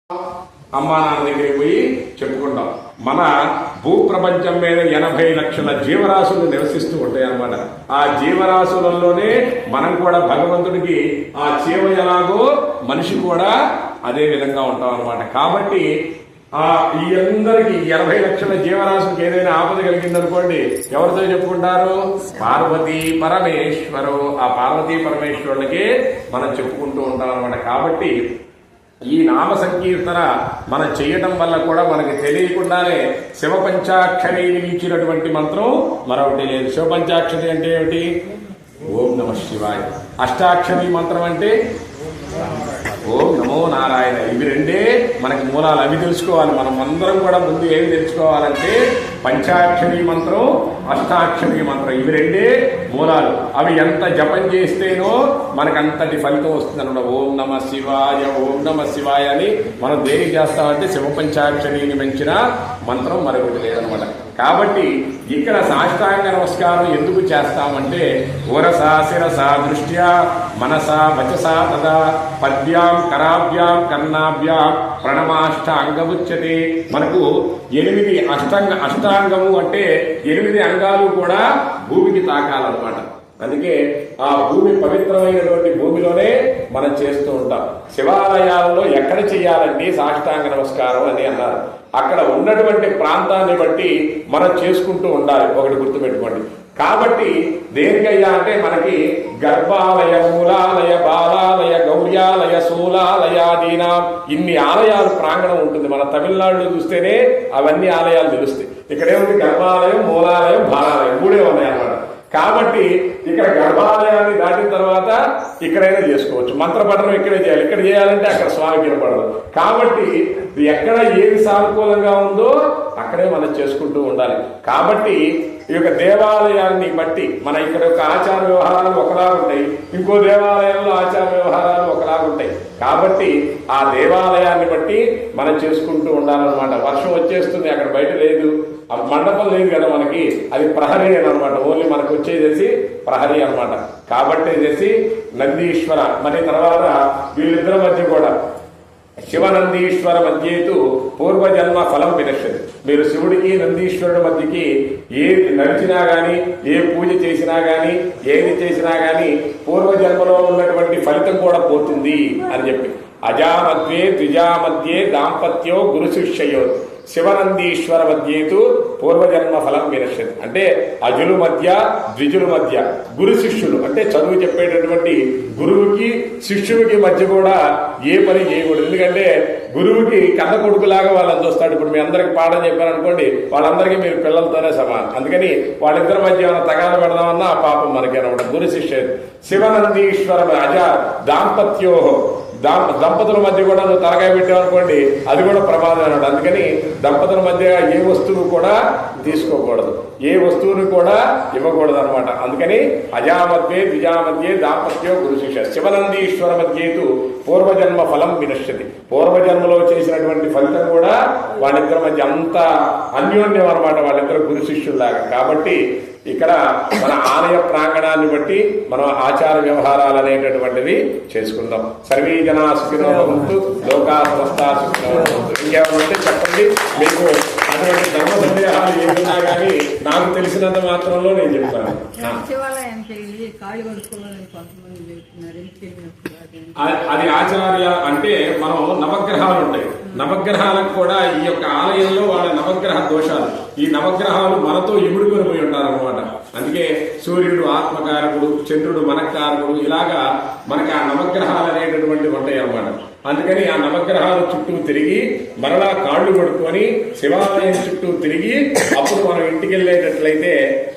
అమ్మా నాన్న దగ్గరికి పోయి చెప్పుకుంటాం. మన భూప్రపంచం మీద 80 లక్షల జీవరాశులు నివసిస్తూ ఉంటాయి అన్నమాట. ఆ జీవరాశులలోనే మనం కూడా భగవంతుడికి ఆ చీమ ఎలాగో మనిషి కూడా అదే విధంగా ఉంటాం అన్నమాట. కాబట్టి ఈ అందరికి 80 లక్షల జీవరాశులకు ఏదైనా ఆపద కలిగిందనుకోండి, ఎవరితో చెప్పుకుంటారు? పార్వతీ పరమేశ్వరు. ఆ పార్వతీ పరమేశ్వరులకి మనం చెప్పుకుంటూ ఉంటాం అనమాట. కాబట్టి ఈ నామ సంకీర్తన మనం చేయటం వల్ల కూడా మనకి తెలియకుండానే శివపంచాక్షరి ఇచ్చినటువంటి మంత్రం మరొకటి లేదు. శివపంచాక్షరి అంటే ఏమిటి? ఓం నమ శివాయ. అష్టాక్షరి మంత్రం అంటే ఓం నమో నారాయణ. ఇవి రెండే మనకి మూలాలు. అవి తెలుసుకోవాలి. మనం అందరం కూడా ముందు ఏమి తెలుసుకోవాలంటే పంచాక్షరి మంత్రం, అష్టాక్షరి మంత్రం, ఇవి రెండే మూలాలు. అవి ఎంత జపం చేస్తేనో మనకు అంతటి ఫలితం వస్తుంది అన్నమాట. ఓం నమ శివాయ, ఓం నమ శివాయ అని మనం దేనికి చేస్తామంటే శివపంచాక్షరిని మించిన మంత్రం మరొకటి లేదనమాట. కాబట్టి ఇక్కడ సాష్టాంగ నమస్కారం ఎందుకు చేస్తామంటే ఓరసా శిరసా దృష్ట్యా మనసా వచసా తదా పద్యాం కరాభ్యాం కర్ణాభ్యాం ప్రణమాష్టాంగముచ్యతే. మనకు 8 అష్టాంగము అంటే 8 అంగాలు కూడా భూమికి తాకాలన్నమాట. అందుకే ఆ భూమి పవిత్రమైనటువంటి భూమిలోనే మనం చేస్తూ ఉంటాం. శివాలయాలలో ఎక్కడ చేయాలంటే సాష్టాంగ నమస్కారం అని అన్నారు. అక్కడ ఉన్నటువంటి ప్రాంతాన్ని బట్టి మనం చేసుకుంటూ ఉండాలి. ఒకటి గుర్తుపెట్టుకోండి. కాబట్టి దేనికయ్యా అంటే మనకి గర్భాలయ, మూలాలయ, బాలాలయ, గౌర్యాలయ, శూలాలయాదీనా ఇన్ని ఆలయాలు ప్రాంగణం ఉంటుంది. మన తమిళనాడులో చూస్తేనే అవన్నీ ఆలయాలు తెలుస్తాయి. ఇక్కడేముంది? గర్భాలయం, మూలాలయం, బాలాలయం 3 ఉన్నాయన్నమాట. కాబట్టి ఇక్కడ గర్భాలయాన్ని దాటిన తర్వాత ఇక్కడైనా చేసుకోవచ్చు. మంత్రపఠనం ఇక్కడే చేయాలి. ఇక్కడ చేయాలంటే అక్కడ స్వామి వినపడదు. కాబట్టి ఎక్కడ ఏది సానుకూలంగా ఉందో అక్కడే మనం చేసుకుంటూ ఉండాలి. కాబట్టి ఈ యొక్క దేవాలయాన్ని బట్టి మన ఇక్కడ యొక్క ఆచార వ్యవహారాలు ఒకలా ఉంటాయి, ఇంకో దేవాలయంలో ఆచార వ్యవహారాలు ఒకలా ఉంటాయి. కాబట్టి ఆ దేవాలయాన్ని బట్టి మనం చేసుకుంటూ ఉండాలన్నమాట. వర్షం వచ్చేస్తుంది, అక్కడ బయట లేదు, మండపం లేదు కదా మనకి, అది ప్రహరీ అని అనమాట. ఓన్లీ మనకు వచ్చేసేసి ప్రహరీ అనమాట. కాబట్టి చేసి నందీశ్వర. మరి తర్వాత వీళ్ళిద్దరి మధ్య కూడా శివనందీశ్వర మధ్యేతు పూర్వజన్మ ఫలం వినక్షది. మీరు శివుడికి నందీశ్వరుడి మధ్యకి ఏది నడిచినా గాని, ఏ పూజ చేసినా గాని, ఏది చేసినా గాని పూర్వజన్మలో ఉన్నటువంటి ఫలితం కూడా పోతుంది అని చెప్పి అజామధ్యే ద్విజామధ్యే దాంపత్యో గురు శిష్యయో శివనందీశ్వర మధ్యేతు పూర్వజన్మ ఫలం వినశ్యతి. అంటే అజుల మధ్య, ద్విజుల మధ్య, గురు శిష్యులు అంటే చదువు చెప్పేటటువంటి గురువుకి శిష్యుడికి మధ్య కూడా ఏ పని చేయకూడదు. ఎందుకంటే గురువుకి కన్న కొడుకులాగా వాళ్ళని చూస్తాడు. ఇప్పుడు మీ అందరికి పాఠం చెప్పారనుకోండి, వాళ్ళందరికీ మీరు పిల్లలతోనే సమానం. అందుకని వాళ్ళిద్దరి మధ్య ఏమైనా తగాద పెడదామన్నా ఆ పాపం మనకి అనమాట. గురు శిష్య శివనందీశ్వర అజ దాంపత్యో దంపతుల మధ్య కూడా నువ్వు తలకాయ పెట్టావనుకోండి, అది కూడా ప్రమాదం అన్నాడు. అందుకని దంపతుల మధ్య ఏ వస్తువు కూడా తీసుకోకూడదు, ఏ వస్తువుని కూడా ఇవ్వకూడదు అనమాట. అందుకని అజామధ్యే ద్విజామధ్యే దాంపత్యో గురు శిష్య శివనందీశ్వర మధ్యేతు పూర్వజన్మ ఫలం వినశ్యతి. పూర్వజన్మలో చేసినటువంటి ఫలితం కూడా వాళ్ళిద్దరి మధ్య అంత అన్యోన్యం అనమాట, వాళ్ళిద్దరు గురు శిష్యుల్లాగా. కాబట్టి ఇక్కడ మన ఆలయ ప్రాంగణాన్ని బట్టి మనం ఆచార వ్యవహారాలు అనేటటువంటివి చేసుకుందాం. సర్వే జనా సుఖినో భవంతు, లోకా సమస్తా సుఖినో భవంతు. ఇంకేమంటే చెప్పండి. మీకు అటువంటి ధర్మ సందేహాలు ఏమున్నా కానీ నాకు తెలిసినంత మాత్రంలో నేను చెప్తాను. అది ఆచార్య అంటే మనం నవగ్రహాలు ఉంటాయి. నవగ్రహాలకు కూడా ఈ యొక్క ఆలయంలో వాళ్ళ నవగ్రహ దోషాలు, ఈ నవగ్రహాలు మనతో ఇముడుకొని పోయి ఉంటారన్నమాట. అందుకే సూర్యుడు ఆత్మకారకుడు, చంద్రుడు మనకారకుడు, ఇలాగా మనకి ఆ నవగ్రహాలు అనేటటువంటివి ఉంటాయి అన్నమాట. అందుకని ఆ నవగ్రహాల చుట్టూ తిరిగి మరలా కాళ్ళు పడుకొని శివాలయం చుట్టూ తిరిగి అప్పుడు మనం ఇంటికి వెళ్ళేటట్లయితే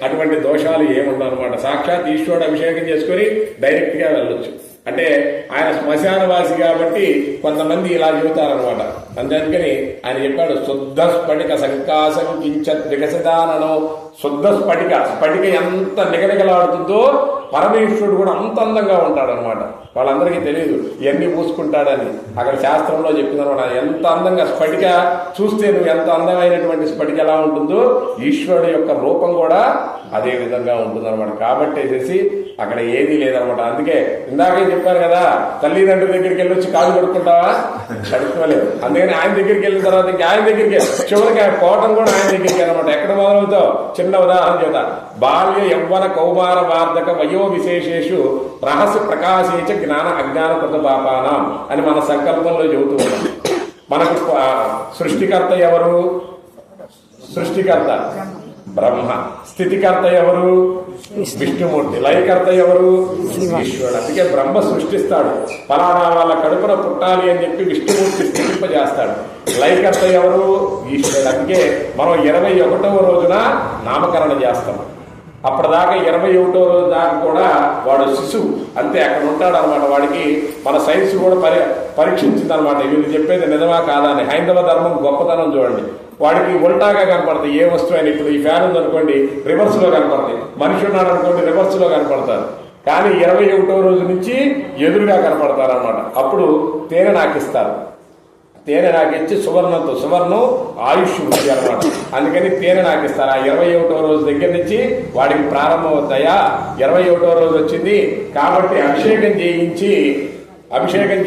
అటువంటి దోషాలు ఏముండవు అనమాట. సాక్షాత్ ఈశ్వరుడు అభిషేకం చేసుకొని డైరెక్ట్ గా వెళ్ళొచ్చు. అంటే ఆయన శ్మశానవాసి కాబట్టి కొంతమంది ఇలా చెబుతారనమాట. అందుకని ఆయన చెప్పాడు, శుద్ధ స్ఫటిక సంకాసం కించత్ వికసితానో. శుద్ధ స్ఫటిక ఎంత నిగనిగలాడుతుందో పరమేశ్వరుడు కూడా అంత అందంగా ఉంటాడనమాట. వాళ్ళందరికీ తెలియదు ఇవన్నీ పూసుకుంటాడని. అక్కడ శాస్త్రంలో చెప్పిందనమాట. ఎంత అందంగా స్ఫటిక చూస్తే నువ్వు ఎంత అందమైనటువంటి స్ఫటిక ఎలా ఉంటుందో ఈశ్వరుడు యొక్క రూపం కూడా అదే విధంగా ఉంటుందన్నమాట. కాబట్టి వేసేసి అక్కడ ఏదీ లేదనమాట. అందుకే ఇందాకే చెప్పారు కదా, తల్లిదండ్రుల దగ్గరికి వెళ్ళి వచ్చి కాలు కడుక్కుంటావా, కడుక్కోలేదు. అందుకని ఆయన దగ్గరికి వెళ్ళిన తర్వాత ఇంకా ఆయన దగ్గరికి చివరికి పోవటం కూడా ఆయన దగ్గరికి అనమాట. ఎక్కడ మొదలవుతావు? చిన్న ఉదాహరణ చేత బాల్య యవ్వన కౌమార వార్ధక వయో విశేషేషు రహస్య ప్రకాశేచ జ్ఞాన అజ్ఞాన కృత పాపానాం అని మన సంకల్పంలో చెబుతూ ఉన్నాం. మనకు సృష్టికర్త ఎవరు? సృష్టికర్త బ్రహ్మ. స్థితికర్త ఎవరు? విష్ణుమూర్తి. లయకర్త ఎవరు? ఈశ్వరుడు. అందుకే బ్రహ్మ సృష్టిస్తాడు, ఫలానా వాళ్ళ కడుపున పుట్టాలి అని చెప్పి విష్ణుమూర్తి స్థితింపజేస్తాడు. లయకర్త ఎవరు? ఈశ్వరుడు. అందుకే మనం 21వ రోజున నామకరణం చేస్తాం. అప్పటిదాకా 21వ రోజు దాకా కూడా వాడు శిశువు, అంతే అక్కడ ఉంటాడు అనమాట. వాడికి మన సైన్స్ కూడా పరీక్షించింది అనమాట, వీళ్ళు చెప్పేది నిజమా కాదా అని. హైందవ ధర్మం గొప్పతనం చూడండి. వాడికి ఉల్టాగా కనపడతాయి ఏ వస్తువు అయినా. ఇప్పుడు ఈ ఫ్యాన్ ఉందనుకోండి, రివర్స్ లో కనపడతాయి. మనిషి ఉన్నాడు అనుకోండి, రివర్స్ లో కనపడతారు. కానీ 21వ రోజు నుంచి ఎదురుగా కనపడతారు అనమాట. అప్పుడు తేనె నాకిస్తారు. తేనె నాకిచ్చి సువర్ణంతో, సువర్ణం ఆయుష్ వృద్ధి అనమాట. అందుకని తేనె నాకిస్తారు. ఆ 21వ రోజు దగ్గర నుంచి వాడికి ప్రారంభం అవుతాయా. 21వ రోజు వచ్చింది కాబట్టి అభిషేకం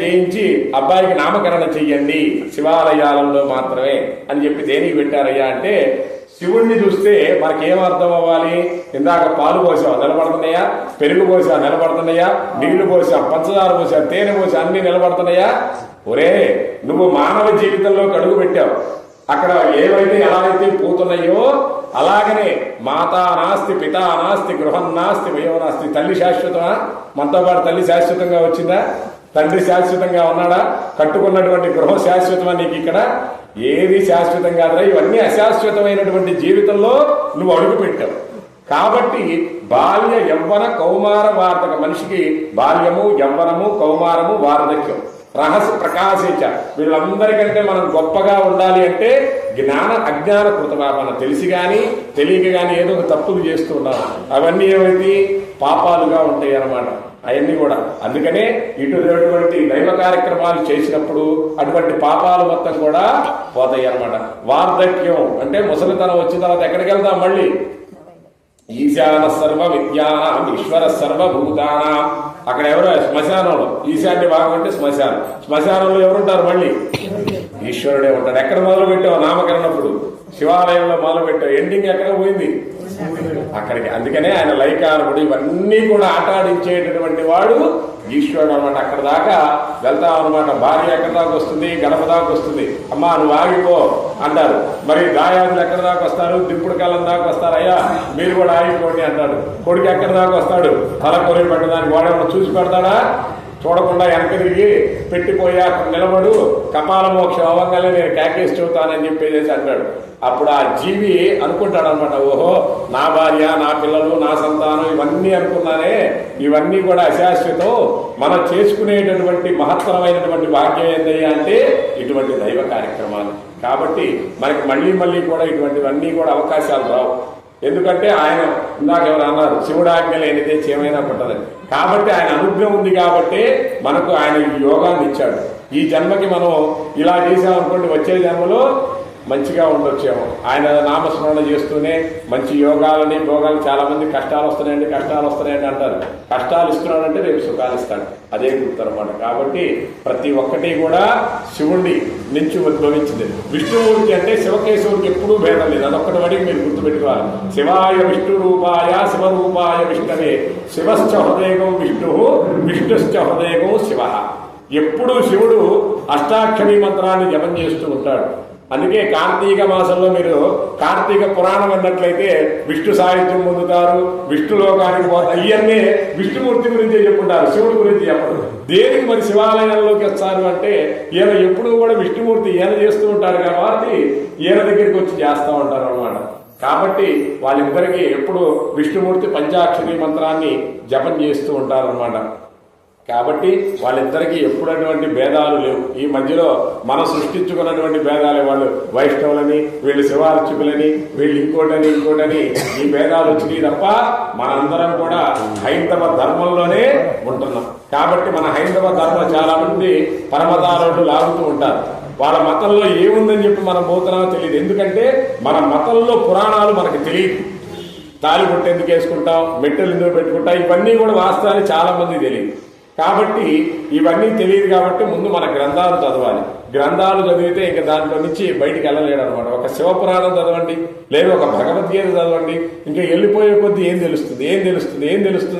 చేయించి అబ్బాయికి నామకరణ చెయ్యండి శివాలయాలలో మాత్రమే అని చెప్పి దేనికి పెట్టారయ్యా అంటే, శివుణ్ణి చూస్తే మనకేం అర్థం అవ్వాలి? ఇందాక పాలు పోసాం నిలబడుతున్నాయా, పెరుగు పోసా నిలబడుతున్నాయా, నీళ్లు పోసా, పంచదార పోసా, తేనె పోసా, అన్ని నిలబడుతున్నాయా? ఒరే, నువ్వు మానవ జీవితంలో అడుగు పెట్టావు. అక్కడ ఏవైతే ఎలాగైతే పోతున్నాయో అలాగనే మాతా నాస్తి, పితా నాస్తి, గృహం నాస్తి, వయో నాస్తి. తల్లి శాశ్వతమా? మనతో పాటు తల్లి శాశ్వతంగా వచ్చిందా? తండ్రి శాశ్వతంగా ఉన్నాడా? కట్టుకున్నటువంటి గృహం శాశ్వతమా? నీకు ఇక్కడ ఏది శాశ్వతం కాదురా. ఇవన్నీ అశాశ్వతమైనటువంటి జీవితంలో నువ్వు అడుగు పెట్టావు. కాబట్టి బాల్య యవ్వన కౌమార వార్ధక, మనిషికి బాల్యము, యవ్వనము, కౌమారము, వార్ధక్యం, రహస్య ప్రకాశించ. వీళ్ళందరికంటే మనం గొప్పగా ఉండాలి అంటే జ్ఞాన అజ్ఞాన కృతమా. మనం తెలిసి గాని తెలియక గాని ఏదో ఒక తప్పులు చేస్తూ ఉన్నాం. అవన్నీ ఏమైతే పాపాలుగా ఉంటాయి అన్నమాట. అవన్నీ కూడా అందుకనే ఇటువంటి దైవ కార్యక్రమాలు చేసినప్పుడు అటువంటి పాపాలు మొత్తం కూడా పోతాయి అన్నమాట. వార్ధక్యం అంటే ముసలితనం వచ్చిన తర్వాత ఎక్కడికి వెళ్తాం? మళ్ళీ ఈశాన సర్వ విద్యానాం ఈశ్వర సర్వభూతానాం. అక్కడ ఎవరు? శ్మశానంలో. ఈశాన్య భాగం అంటే శ్మశానం. శ్మశానంలో ఎవరుంటారు? మళ్ళీ ఈశ్వరుడే ఉంటాడు. ఎక్కడ మొదలు పెట్టావు? నామకరణప్పుడు శివాలయంలో మొదలు పెట్టావు. ఎండింగ్ ఎక్కడ పోయింది? అక్కడికి. అందుకనే ఆయన లైకారకుడు. ఇవన్నీ కూడా ఆటాడించేటటువంటి వాడు ఈశ్వరుడు అనమాట. అక్కడ దాకా వెళ్తాం అనమాట. భార్య ఎక్కడి దాకా వస్తుంది? గడప దాకా వస్తుంది. అమ్మా నువ్వు ఆగిపో అంటారు. మరి దాయాదులు ఎక్కడి దాకా వస్తారు? దింపుడు కాలం దాకా వస్తారు. అయ్యా మీరు కూడా ఆగిపోండి అంటాడు. కొడుకు ఎక్కడి దాకా వస్తాడు? తల కొరి పెట్టడానికి వాడేమన్నా చూసి పెడతాడా? చూడకుండా వెనక తిరిగి పెట్టిపోయి అక్కడ నిలబడు, కపాల మోక్షం అవ్వగానే నేను కేకేసి చెబుతానని చెప్పేసి అంటాడు. అప్పుడు ఆ జీవి అనుకుంటాడు అనమాట, ఓహో నా భార్య, నా పిల్లలు, నా సంతానం ఇవన్నీ అనుకున్నానే, ఇవన్నీ కూడా అశాశ్వతం. మనం చేసుకునేటటువంటి మహత్తరమైనటువంటి భాగ్యం ఏందయ్యా అంటే ఇటువంటి దైవ కార్యక్రమాలు. కాబట్టి మనకి మళ్ళీ కూడా ఇటువంటివన్నీ కూడా అవకాశాలు రావు. ఎందుకంటే ఆయన ఇందాక ఎవరు అన్నారు, శివుడు ఆజ్ఞ లేనిదే ఏమైనా పుట్టదని. కాబట్టి ఆయన అనుగ్రహం ఉంది కాబట్టి మనకు ఆయన యోగాన్ని ఇచ్చాడు. ఈ జన్మకి మనం ఇలా చేసామనుకోండి, వచ్చే జన్మలో మంచిగా ఉండొచ్చేమో. ఆయన నామస్మరణ చేస్తూనే మంచి యోగాలని భోగాలు. చాలా మంది కష్టాలు వస్తున్నాయండి అంటారు. కష్టాలు ఇస్తున్నాడంటే రేపు సుఖాలు ఇస్తాడు, అదే గుర్తనమాట. కాబట్టి ప్రతి ఒక్కటి కూడా శివుణ్ణి నుంచి ఉద్భవించింది. విష్ణుమూర్తి అంటే శివకేశవుడికి ఎప్పుడూ భేదం లేదు. అదొక్కటి వాడికి మీరు గుర్తుపెట్టుకోవాలి. శివాయ విష్ణు రూపాయ శివరూపాయ విష్ణవే శివశ్చ హృదయగం విష్ణు విష్ణుశ్చ హృదయగం శివ. ఎప్పుడూ శివుడు అష్టాక్షరీ మంత్రాన్ని జపం చేస్తూ ఉంటాడు. అందుకే కార్తీక మాసంలో మీరు కార్తీక పురాణం అన్నట్లయితే విష్ణు సాహిత్యం పొందుతారు, విష్ణు లోకానికి పోతారు. ఇవన్నీ విష్ణుమూర్తి గురించే చెప్పుకుంటారు, శివుడి గురించి చెప్పరు. దేనికి మరి శివాలయంలోకి వచ్చారు అంటే ఈయన ఎప్పుడూ కూడా విష్ణుమూర్తి ఈయన చేస్తూ ఉంటారు కాబట్టి ఈయన దగ్గరికి వచ్చి చేస్తూ ఉంటారు అనమాట. కాబట్టి వాళ్ళిద్దరికి ఎప్పుడు విష్ణుమూర్తి పంచాక్షరి మంత్రాన్ని జపం చేస్తూ ఉంటారు అనమాట. కాబట్టి వాళ్ళిద్దరికీ ఎప్పుడటువంటి భేదాలు లేవు. ఈ మధ్యలో మనం సృష్టించుకున్నటువంటి భేదాలే. వాళ్ళు వైష్ణవులని, వీళ్ళు శివార్చకులని, వీళ్ళు ఇంకోటని ఈ భేదాలు వచ్చినాయి తప్ప మనందరం కూడా హైందవ ధర్మంలోనే ఉంటున్నాం. కాబట్టి మన హైందవ ధర్మం చాలా మంది పరమతారోడ్లు లాగుతూ ఉంటారు. వాళ్ళ మతంలో ఏముందని చెప్పి మనం పోతున్నామో తెలియదు. ఎందుకంటే మన మతంలో పురాణాలు మనకు తెలియదు. తాళి బొట్టు ఎందుకు వేసుకుంటాం, మెట్టెలు ఎందుకు పెట్టుకుంటాం, ఇవన్నీ కూడా వాస్తవాన్ని చాలా మంది తెలియదు. కాబట్టి ఇవన్నీ తెలియదు కాబట్టి ముందు మన గ్రంథాలు చదవాలి. గ్రంథాలు చదివితే ఇంకా దాంట్లో నుంచి బయటికి వెళ్ళలేడు అనమాట. ఒక శివపురాణం చదవండి, లేదా ఒక భగవద్గీత చదవండి, ఇంకా వెళ్ళిపోయే కొద్దీ ఏం తెలుస్తుంది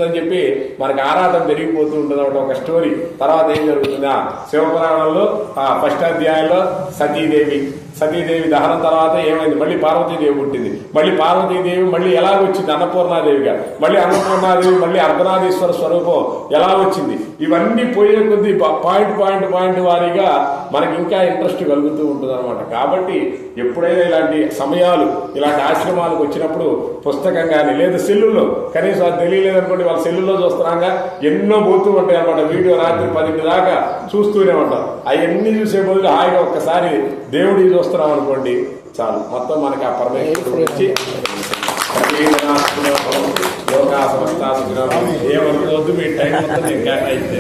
అని చెప్పి మనకు ఆరాటం పెరిగిపోతూ ఉంటుంది అనమాట. ఒక స్టోరీ తర్వాత ఏం జరుగుతుంది, ఆ శివపురాణంలో ఆ ఫస్ట్ అధ్యాయంలో సతీదేవి దహనం తర్వాత ఏమైంది, మళ్ళీ పార్వతీదేవి పుట్టింది. మళ్ళీ పార్వతీదేవి మళ్ళీ ఎలా వచ్చింది అన్నపూర్ణాదేవిగా, మళ్ళీ అన్నపూర్ణాదేవి మళ్ళీ అర్ధనారీశ్వర స్వరూపం ఎలా వచ్చింది, ఇవన్నీ పోయే కొద్దీ పాయింట్ వారీగా మనకి ఇంకా ఇంట్రెస్ట్ కలుగుతూ ఉంటుంది అనమాట. కాబట్టి ఎప్పుడైనా ఇలాంటి సమయాలు, ఇలాంటి ఆశ్రమాలకు వచ్చినప్పుడు పుస్తకం కానీ లేదా సెల్లుల్లో, కనీసం అది తెలియలేదనుకోండి, వాళ్ళ సెల్లుల్లో చూస్తున్నాగా ఎన్నో పోతూ ఉంటాయి అనమాట. వీడియో రాత్రి 10 దాకా చూస్తూనే ఉంటాం. అవన్నీ చూసే బదులు హాయిగా ఒక్కసారి దేవుడి చూస్తున్నాం అనుకోండి, చాలు మొత్తం మనకి ఆ పరమేశ్వరుడు వచ్చి ఏమనుకోవద్దు, మీ టైం మొత్తం నేను కేటాయిస్తే